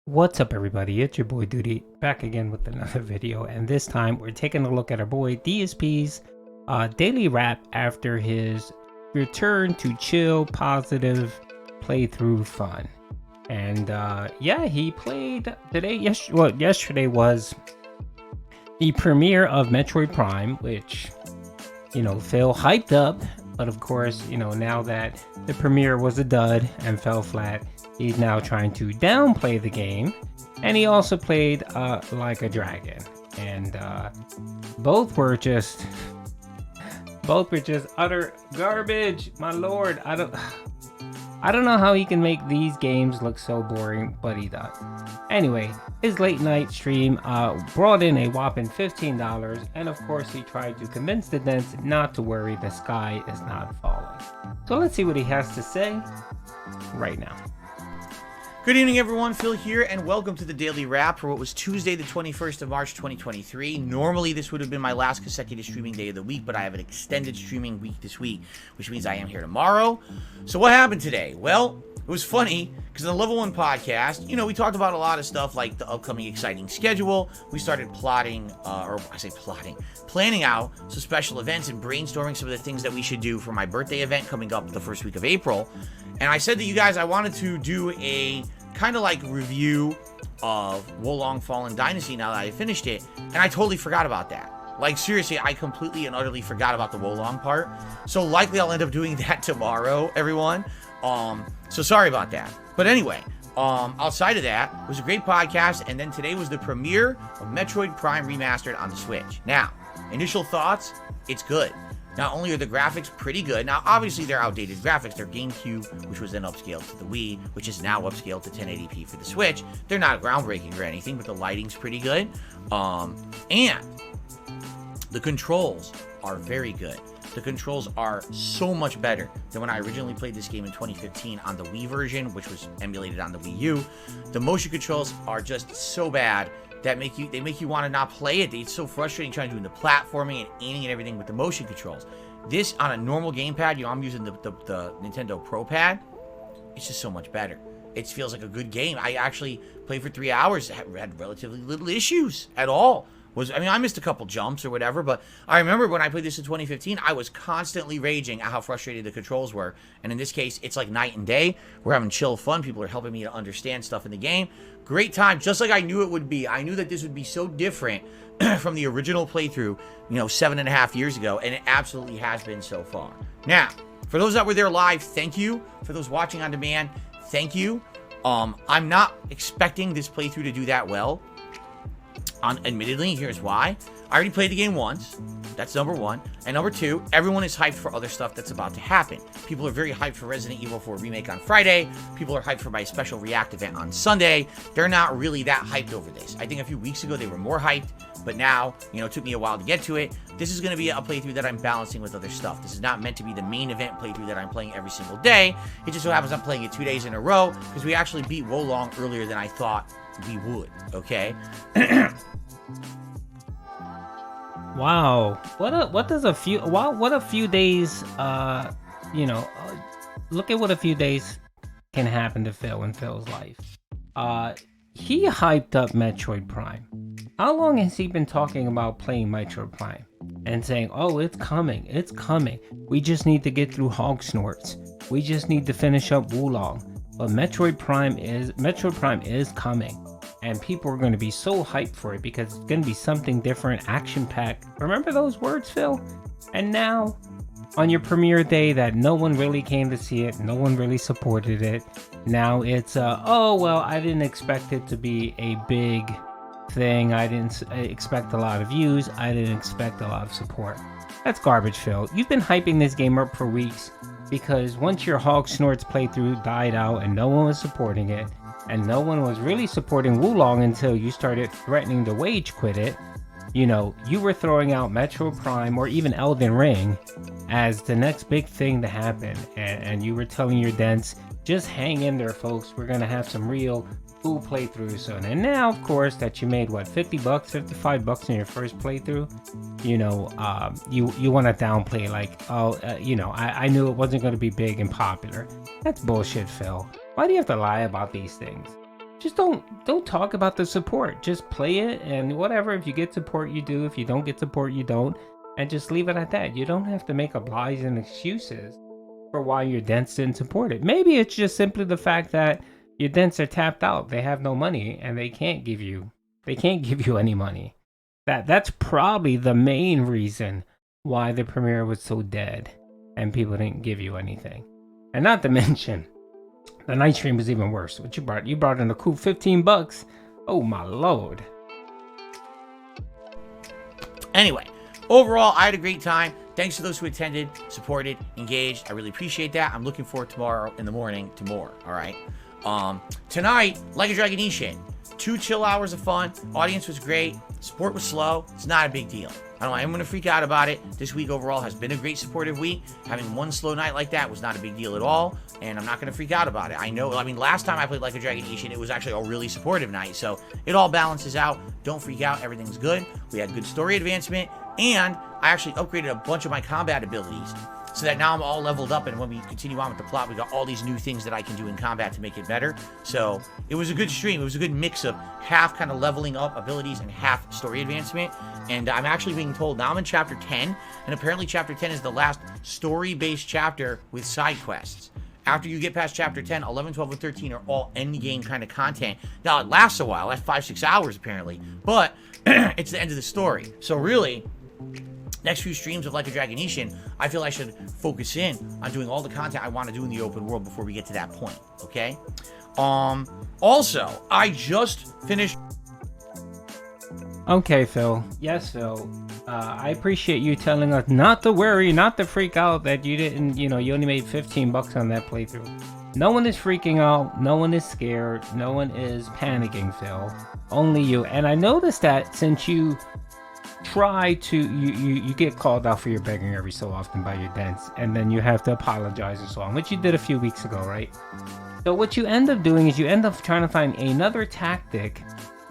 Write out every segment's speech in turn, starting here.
What's up, everybody? It's your boy Doody back again with another video, and this time we're taking a look at our boy DSP's daily wrap after his return to chill, positive playthrough fun. And yeah, he played today. Yesterday was the premiere of Metroid Prime, which Phil hyped up, but of course, now that the premiere was a dud and fell flat, he's now trying to downplay the game, and he also played Like a Dragon, and both were just utter garbage. My lord, I don't know how he can make these games look so boring, but he does. Anyway, his late night stream brought in a whopping $15, and of course he tried to convince the dents not to worry, the sky is not falling. So let's see what he has to say right now. Good evening, everyone. Phil here, and welcome to the Daily Wrap for what was Tuesday, the 21st of March, 2023. Normally, this would have been my last consecutive streaming day of the week, but I have an extended streaming week this week, which means I am here tomorrow. So what happened today? Well, it was funny, because in the Level 1 podcast, we talked about a lot of stuff like the upcoming exciting schedule. We started planning out some special events and brainstorming some of the things that we should do for my birthday event coming up the first week of April. And I said to you guys I wanted to do a kind of like review of Wolong Fallen Dynasty now that I finished it, and I totally forgot about that. Like, seriously, I completely and utterly forgot about the Wolong part. So likely I'll end up doing that tomorrow, everyone. So sorry about that. But anyway, outside of that, it was a great podcast, and then today was the premiere of Metroid Prime Remastered on the Switch. Now, initial thoughts, it's good. Not only are the graphics pretty good, now obviously they're outdated graphics, they're GameCube, which was then upscaled to the Wii, which is now upscaled to 1080p for the Switch. They're not groundbreaking or anything, but the lighting's pretty good. And the controls are very good. The controls are so much better than when I originally played this game in 2015 on the Wii version, which was emulated on the Wii U. The motion controls are just so bad that they make you want to not play it. It's so frustrating trying to do the platforming and aiming and everything with the motion controls. This on a normal gamepad, I'm using the Nintendo Pro Pad. It's just so much better. It feels like a good game. I actually played for 3 hours, had relatively little issues at all. I missed a couple jumps or whatever, but I remember when I played this in 2015, I was constantly raging at how frustrated the controls were. And in this case, it's like night and day. We're having chill fun. People are helping me to understand stuff in the game. Great time, just like I knew it would be. I knew that this would be so different from the original playthrough, 7.5 years ago, and it absolutely has been so far. Now, for those that were there live, thank you. For those watching on demand, thank you. I'm not expecting this playthrough to do that well. Admittedly, here's why. I already played the game once. That's number one. And number two, everyone is hyped for other stuff that's about to happen. People are very hyped for Resident Evil 4 Remake on Friday. People are hyped for my special React event on Sunday. They're not really that hyped over this. I think a few weeks ago they were more hyped, but now, it took me a while to get to it. This is going to be a playthrough that I'm balancing with other stuff. This is not meant to be the main event playthrough that I'm playing every single day. It just so happens I'm playing it 2 days in a row because we actually beat Wolong earlier than I thought we would, okay? Wow, what a few days look at what a few days can happen to Phil in Phil's life. He hyped up Metroid Prime. How long has he been talking about playing Metroid Prime and saying, oh, it's coming, we just need to get through Hog Snorts, we just need to finish up Wolong? But Metroid Prime is coming. And people are going to be so hyped for it because it's going to be something different, action-packed. Remember those words, Phil? And now, on your premiere day that no one really came to see it, no one really supported it, now it's, oh, well, I didn't expect it to be a big thing. I didn't expect a lot of views. I didn't expect a lot of support. That's garbage, Phil. You've been hyping this game up for weeks because once your Hog Snorts playthrough died out and no one was supporting it, and no one was really supporting Wolong until you started threatening to wage quit it, you were throwing out Metro Prime or even Elden Ring as the next big thing to happen. And you were telling your dents, just hang in there, folks. We're going to have some real full playthroughs soon. And now, of course, that you made, what, $50, $55 in your first playthrough, you want to downplay like, I knew it wasn't going to be big and popular. That's bullshit, Phil. Why do you have to lie about these things? just don't talk about the support. Just play it, and whatever. If you get support, you do. If you don't get support, you don't, and just leave it at that. You don't have to make up lies and excuses for why your dents didn't support it. Maybe it's just simply the fact that your dents are tapped out. They have no money, and they can't give you any money. That's probably the main reason why the premiere was so dead and people didn't give you anything. And not to mention, the night stream was even worse. What you brought in a cool $15. Oh my lord. Anyway, overall, I had a great time. Thanks to those who attended, supported, engaged. I really appreciate that. I'm looking forward tomorrow in the morning to more. All right. Tonight, Like a Dragon Ishin. 2 chill hours of fun. Audience was great. Support was slow. It's not a big deal. I'm going to freak out about it. This week overall has been a great supportive week. Having one slow night like that was not a big deal at all, and I'm not going to freak out about it. Last time I played Like a Dragon Ishin, it was actually a really supportive night, so it all balances out. Don't freak out. Everything's good. We had good story advancement, and I actually upgraded a bunch of my combat abilities, so that now I'm all leveled up, and when we continue on with the plot, we got all these new things that I can do in combat to make it better. So it was a good stream. It was a good mix of half kind of leveling up abilities and half story advancement. And I'm actually being told now I'm in chapter 10, and apparently chapter 10 is the last story-based chapter with side quests. After you get past chapter 10, 11, 12, and 13 are all endgame kind of content. Now, it lasts a while. That's 5-6 hours, apparently. But it's the end of the story. So really, next few streams of Like a Dragon Ishin, I feel I should focus in on doing all the content I want to do in the open world before we get to that point, okay? Also, I just finished... Okay, Phil. Yes, Phil. I appreciate you telling us not to worry, not to freak out that you didn't, you only made $15 on that playthrough. No one is freaking out. No one is scared. No one is panicking, Phil. Only you. And I noticed that since you try to, you get called out for your begging every so often by your dents, and then you have to apologize and so on, which you did a few weeks ago, right? So what you end up doing is you end up trying to find another tactic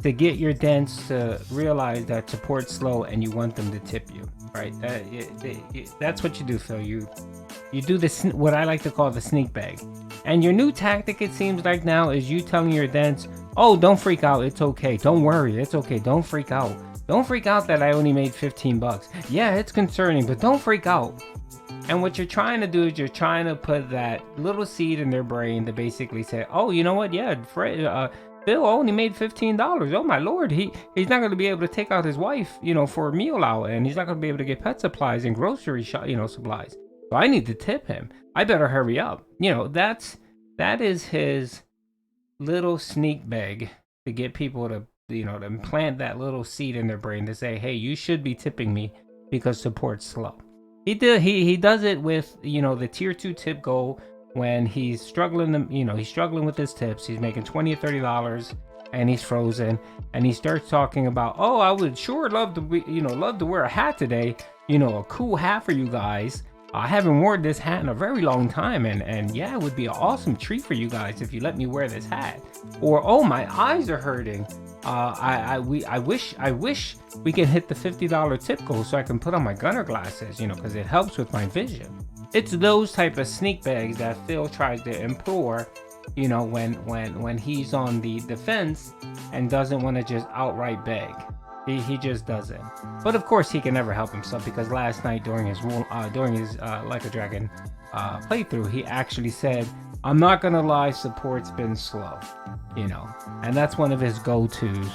to get your dents to realize that support's slow and you want them to tip you, right? That's what you do, Phil. You do this, what I like to call the sneak bag. And your new tactic, it seems like now, is you telling your dents, oh, don't freak out, it's okay, don't worry, it's okay, don't freak out. Don't freak out that I only made $15. Yeah, it's concerning, but don't freak out. And what you're trying to do is you're trying to put that little seed in their brain to basically say, oh, you know what, yeah, Bill only made $15. Oh my lord, he's not going to be able to take out his wife, for a meal out, and he's not going to be able to get pet supplies and grocery supplies. So I need to tip him. I better hurry up. That is his little sneak bag to get people to, to implant that little seed in their brain to say, hey, you should be tipping me because support's slow. He does it with, the tier 2 tip goal. When he's struggling, he's struggling with his tips, he's making $20 or $30, and he's frozen, and he starts talking about, oh, I would sure love to wear a hat today, a cool hat for you guys. I haven't worn this hat in a very long time, and yeah, it would be an awesome treat for you guys if you let me wear this hat. Or, oh, my eyes are hurting. I wish we can hit the $50 tip goal so I can put on my gunner glasses, because it helps with my vision. It's those type of sneak bags that Phil tries to implore, when he's on the defense and doesn't want to just outright beg. He just doesn't. But of course he can never help himself, because last night during his Like a Dragon playthrough, he actually said, I'm not gonna lie, support's been slow, and that's one of his go-tos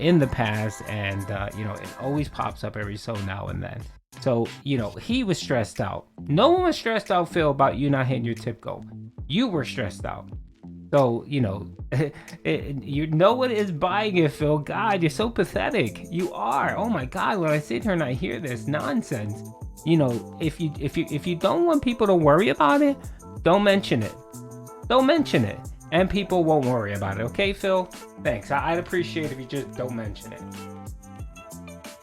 in the past, and it always pops up every so now and then. So, he was stressed out. No one was stressed out, Phil, about you not hitting your tip goal. You were stressed out. So, no one is buying it, Phil. God, you're so pathetic. You are. Oh my God, when I sit here and I hear this nonsense, if you don't want people to worry about it, don't mention it. Don't mention it. And people won't worry about it. Okay, Phil? Thanks. I'd appreciate if you just don't mention it.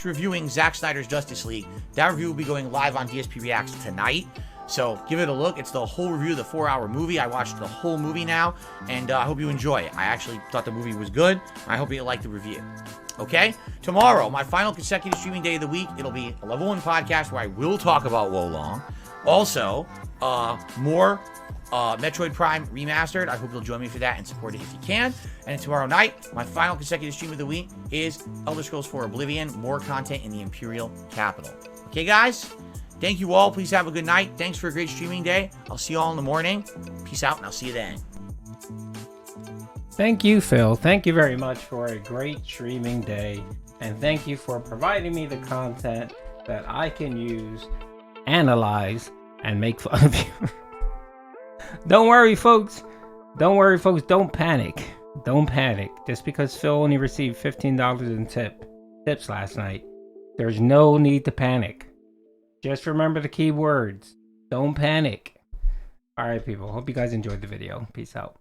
Reviewing Zack Snyder's Justice League. That review will be going live on DSP Reacts tonight, so give it a look. It's the whole review, the 4-hour movie. I watched the whole movie now, and I hope you enjoy it. I actually thought the movie was good. I hope you like the review. Okay, tomorrow, my final consecutive streaming day of the week, it'll be a level 1 podcast where I will talk about Wolong. Also, more Metroid Prime Remastered. I hope you'll join me for that and support it if you can. And tomorrow night, my final consecutive stream of the week is Elder Scrolls 4 Oblivion. More content in the Imperial Capital. Okay, guys? Thank you all. Please have a good night. Thanks for a great streaming day. I'll see you all in the morning. Peace out, and I'll see you then. Thank you, Phil. Thank you very much for a great streaming day. And thank you for providing me the content that I can use, analyze, and make fun of you. Don't worry, folks. Don't worry, folks. Don't panic. Don't panic. Just because Phil only received $15 in tips last night, there's no need to panic. Just remember the key words. Don't panic. Alright, people. Hope you guys enjoyed the video. Peace out.